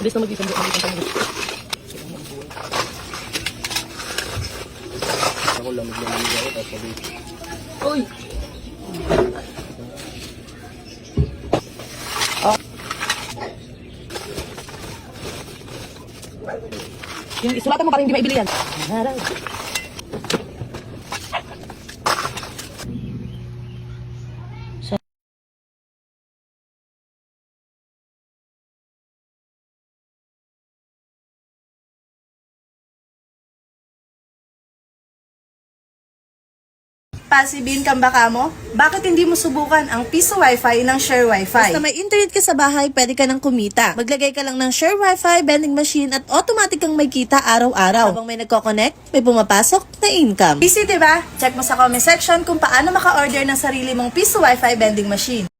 Bilis na mag-isang tayo. Ako lamig ako, tapos sabi. Uy! Yung isulatan mo para hindi maibili yan. Pasibin kang baka mo? Bakit hindi mo subukan ang Piso Wi-Fi ng Share Wi-Fi? Basta may internet ka sa bahay, pwede ka nang kumita. Maglagay ka lang ng Share Wi-Fi, vending machine at automatic kang may kita araw-araw. Habang may nagko-connect, may pumapasok na income. Easy, diba? Check mo sa comment section kung paano maka-order ng sarili mong Piso Wi-Fi vending machine.